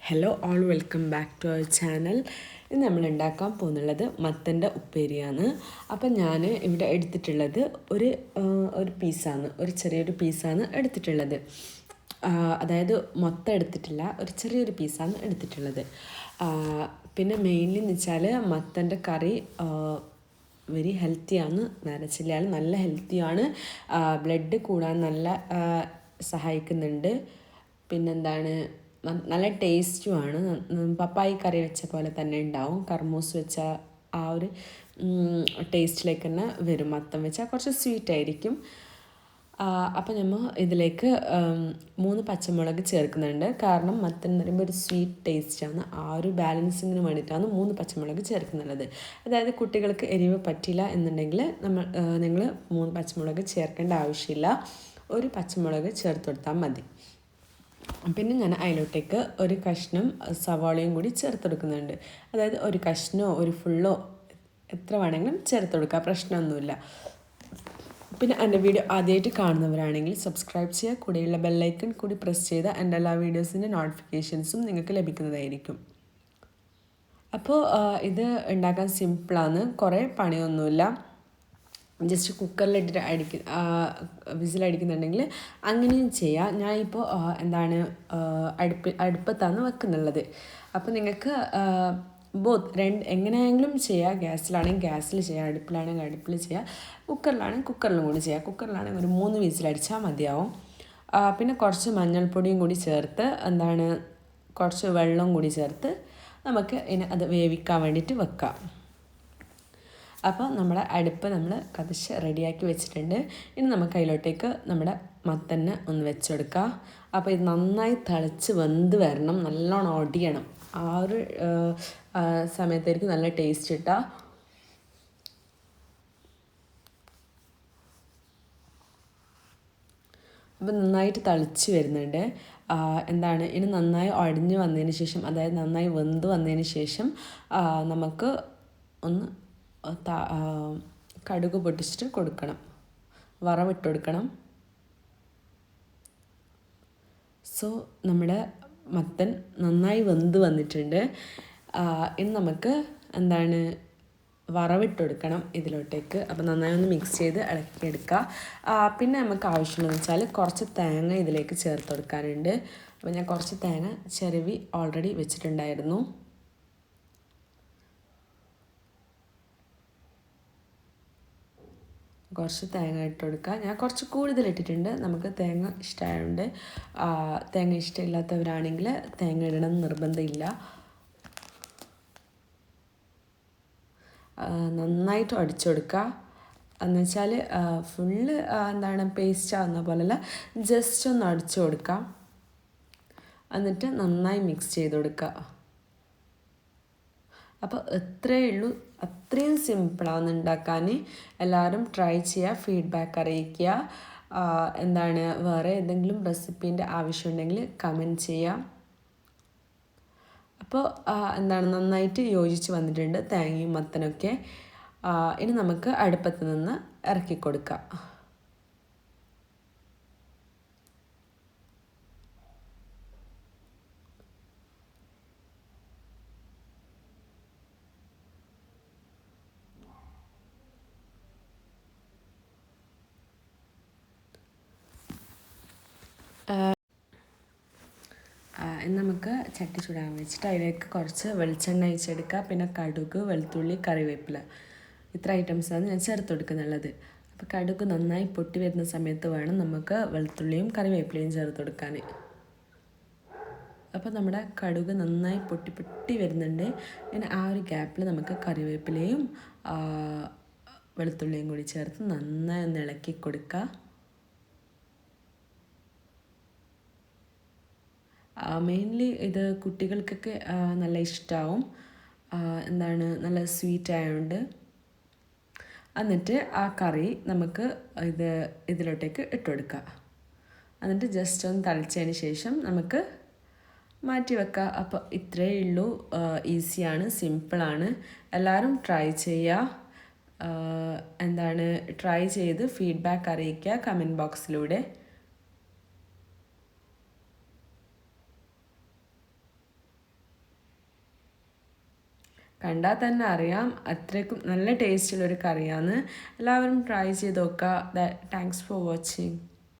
Hello all welcome back to our channel. ഇന്ന് നമ്മൾ ഉണ്ടാക്കാൻ പോകുന്നുള്ളത് മത്തൻ്റെ ഉപ്പേരിയാണ്. അപ്പം ഞാൻ ഇവിടെ എടുത്തിട്ടുള്ളത് ഒരു പീസാണ്, ഒരു ചെറിയൊരു പീസാണ് എടുത്തിട്ടുള്ളത്. അതായത് മൊത്തം എടുത്തിട്ടില്ല, ഒരു ചെറിയൊരു പീസാണ് എടുത്തിട്ടുള്ളത്. പിന്നെ മെയിൻലി എന്ന് വെച്ചാൽ മത്തൻ്റെ കറി വെരി ഹെൽത്തിയാണ്, നരച്ചില്ലാൽ നല്ല ഹെൽത്തിയാണ്, ബ്ലഡ് കൂടാൻ നല്ല സഹായിക്കുന്നുണ്ട്. പിന്നെന്താണ്, നല്ല ടേസ്റ്റുമാണ്. പപ്പായി കറി വെച്ച പോലെ തന്നെ ഉണ്ടാവും. കർമൂസ് വെച്ച ആ ഒരു ടേസ്റ്റിലേക്ക് തന്നെ വരും. മത്തം വെച്ചാൽ കുറച്ച് സ്വീറ്റ് ആയിരിക്കും. അപ്പം നമ്മൾ ഇതിലേക്ക് 3 പച്ചമുളക് ചേർക്കുന്നുണ്ട്. കാരണം മത്തൻ എന്ന് പറയുമ്പോൾ ഒരു സ്വീറ്റ് ടേസ്റ്റാണ്. ആ ഒരു ബാലൻസിങ്ങിന് വേണ്ടിയിട്ടാണ് 3 പച്ചമുളക് ചേർക്കുന്നുള്ളത്. അതായത് കുട്ടികൾക്ക് എരിവ് പറ്റില്ല എന്നുണ്ടെങ്കിൽ നിങ്ങൾ 3 പച്ചമുളക് ചേർക്കേണ്ട ആവശ്യമില്ല. ഒരു പച്ചമുളക് ചേർത്ത് കൊടുത്താൽ മതി. പിന്നെ ഞാൻ അതിലോട്ടേക്ക് ഒരു കഷ്ണം സവാളയും കൂടി ചേർത്ത് കൊടുക്കുന്നുണ്ട്. അതായത് ഒരു കഷ്ണമോ ഒരു ഫുള്ളോ എത്ര വേണമെങ്കിലും ചേർത്ത് കൊടുക്കുക, പ്രശ്നമൊന്നുമില്ല. പിന്നെ എൻ്റെ വീഡിയോ ആദ്യമായിട്ട് കാണുന്നവരാണെങ്കിൽ സബ്സ്ക്രൈബ് ചെയ്യുക, കൂടെയുള്ള ബെല്ലൈക്കൺ കൂടി പ്രസ് ചെയ്ത് എൻ്റെ എല്ലാ വീഡിയോസിൻ്റെ നോട്ടിഫിക്കേഷൻസും നിങ്ങൾക്ക് ലഭിക്കുന്നതായിരിക്കും. അപ്പോൾ ഇത് ഉണ്ടാക്കാൻ സിമ്പിളാണ്, കുറേ പണിയൊന്നുമില്ല. ജസ്റ്റ് കുക്കറിലിട്ടിട്ട് വിസിലടിക്കുന്നുണ്ടെങ്കിൽ അങ്ങനെയും ചെയ്യാം. ഞാൻ ഇപ്പോൾ അടുപ്പത്താണ് വെക്കുന്നുള്ളത്. അപ്പോൾ നിങ്ങൾക്ക് എങ്ങനെയെങ്കിലും ചെയ്യാം. ഗ്യാസിലാണെങ്കിൽ ഗ്യാസിൽ ചെയ്യാം, അടുപ്പിലാണെങ്കിൽ അടുപ്പിൽ ചെയ്യാം, കുക്കറിലാണെങ്കിൽ കുക്കറിലും കൂടി ചെയ്യാം. കുക്കറിലാണെങ്കിൽ ഒരു 3 വിസിലടിച്ചാൽ മതിയാവും. പിന്നെ കുറച്ച് മഞ്ഞൾപ്പൊടിയും കൂടി ചേർത്ത് കുറച്ച് വെള്ളവും കൂടി ചേർത്ത് നമുക്ക് അത് വേവിക്കാൻ വേണ്ടിയിട്ട് വെക്കാം. അപ്പോൾ നമ്മുടെ അടുപ്പ് നമ്മൾ കത്തിച്ച് റെഡിയാക്കി വെച്ചിട്ടുണ്ട്. ഇനി നമുക്ക് അതിലോട്ടേക്ക് നമ്മുടെ മത്തന്നെ ഒന്ന് വെച്ചെടുക്കാം. അപ്പോൾ ഇത് നന്നായി തിളച്ച് വെന്ത് വരണം, നല്ലോണം ഒടിയണം. ആ ഒരു സമയത്തായിരിക്കും നല്ല ടേസ്റ്റ് കിട്ടുക. അപ്പോൾ നന്നായിട്ട് തിളച്ച് വരുന്നുണ്ട്. ഇനി നന്നായി ഒടിഞ്ഞ് വന്നതിന് ശേഷം, അതായത് നന്നായി വെന്ത് വന്നതിന് ശേഷം നമുക്ക് ഒന്ന് കടുക് പൊട്ടിച്ചിട്ട് കൊടുക്കണം, വറവിട്ട് കൊടുക്കണം. സോ നമ്മുടെ മത്തൻ നന്നായി വെന്ത് വന്നിട്ടുണ്ട്. ഇനി നമുക്ക് വറവിട്ട് കൊടുക്കണം ഇതിലോട്ടേക്ക്. അപ്പോൾ നന്നായി ഒന്ന് മിക്സ് ചെയ്ത് ഇളക്കിയെടുക്കുക. പിന്നെ നമുക്ക് ആവശ്യമുള്ളതെന്ന് വെച്ചാൽ കുറച്ച് തേങ്ങ ഇതിലേക്ക് ചേർത്ത് കൊടുക്കാനുണ്ട്. അപ്പോൾ ഞാൻ കുറച്ച് തേങ്ങ ചിരവി ഓൾറെഡി വെച്ചിട്ടുണ്ടായിരുന്നു. കുറച്ച് തേങ്ങ ഇട്ട് കൊടുക്കുക. ഞാൻ കുറച്ച് കൂടുതൽ ഇട്ടിട്ടുണ്ട്, നമുക്ക് തേങ്ങ ഇഷ്ടമായതുകൊണ്ട്. തേങ്ങ ഇഷ്ടമില്ലാത്തവരാണെങ്കിൽ തേങ്ങ ഇടണം നിർബന്ധമില്ല. നന്നായിട്ട് അടിച്ചു കൊടുക്കുക. എന്നുവെച്ചാൽ ഫുള്ള് പേസ്റ്റ് ആവുന്ന പോലെയല്ല, ജസ്റ്റ് ഒന്ന് അടിച്ചു കൊടുക്കുക. എന്നിട്ട് നന്നായി മിക്സ് ചെയ്ത് കൊടുക്കുക. അപ്പോൾ എത്രയേ ഉള്ളൂ, അത്രയും സിമ്പിളാണ് ഉണ്ടാക്കാൻ. എല്ലാവരും ട്രൈ ചെയ്യുക, ഫീഡ്ബാക്ക് അറിയിക്കുക. വേറെ ഏതെങ്കിലും റെസിപ്പീൻ്റെ ആവശ്യമുണ്ടെങ്കിൽ കമൻറ്റ് ചെയ്യാം. അപ്പോൾ നന്നായിട്ട് യോജിച്ച് വന്നിട്ടുണ്ട് തേങ്ങയും മത്തനൊക്കെ. ഇനി നമുക്ക് അടുപ്പത്ത് നിന്ന് ഇറക്കി കൊടുക്കാം. നമുക്ക് ചട്ടി ചൂടാൻ വെച്ചിട്ട് അതിലേക്ക് കുറച്ച് വെളിച്ചെണ്ണ ഒഴിച്ചെടുക്കുക. പിന്നെ കടുക്, വെളുത്തുള്ളി, കറിവേപ്പില, ഇത്ര ഐറ്റംസാണ് ഞാൻ ചേർത്ത് കൊടുക്കുന്നുള്ളത്. അപ്പോൾ കടുക് നന്നായി പൊട്ടി വരുന്ന സമയത്ത് വേണം നമുക്ക് വെളുത്തുള്ളിയും കറിവേപ്പിലയും ചേർത്ത് കൊടുക്കാൻ. അപ്പോൾ നമ്മുടെ കടുക് നന്നായി പൊട്ടി വരുന്നുണ്ട്. പിന്നെ ആ ഒരു ഗ്യാപ്പിൽ നമുക്ക് കറിവേപ്പിലയും വെളുത്തുള്ളിയും കൂടി ചേർത്ത് നന്നായി ഒന്ന് ഇളക്കി കൊടുക്കുക. മെയിൻലി ഇത് കുട്ടികൾക്കൊക്കെ നല്ല ഇഷ്ടമാവും. നല്ല സ്വീറ്റ് ആയതുകൊണ്ട്. എന്നിട്ട് ആ കറി നമുക്ക് ഇതിലോട്ടേക്ക് ഇട്ട് കൊടുക്കുക. എന്നിട്ട് ജസ്റ്റ് ഒന്ന് തളിച്ചതിന് ശേഷം നമുക്ക് മാറ്റി വെക്കുക. അപ്പോൾ ഇത്രയേ ഉള്ളൂ. ഈസിയാണ്, സിമ്പിളാണ്. എല്ലാവരും ട്രൈ ചെയ്യുക. ട്രൈ ചെയ്ത് ഫീഡ്ബാക്ക് അറിയിക്കുക കമൻറ്റ് ബോക്സിലൂടെ. കണ്ടാൽ തന്നെ അറിയാം അത്രയ്ക്കും നല്ല ടേസ്റ്റുള്ളൊരു കറിയാണ്. എല്ലാവരും ട്രൈ ചെയ്ത് നോക്കുക. Thanks for watching.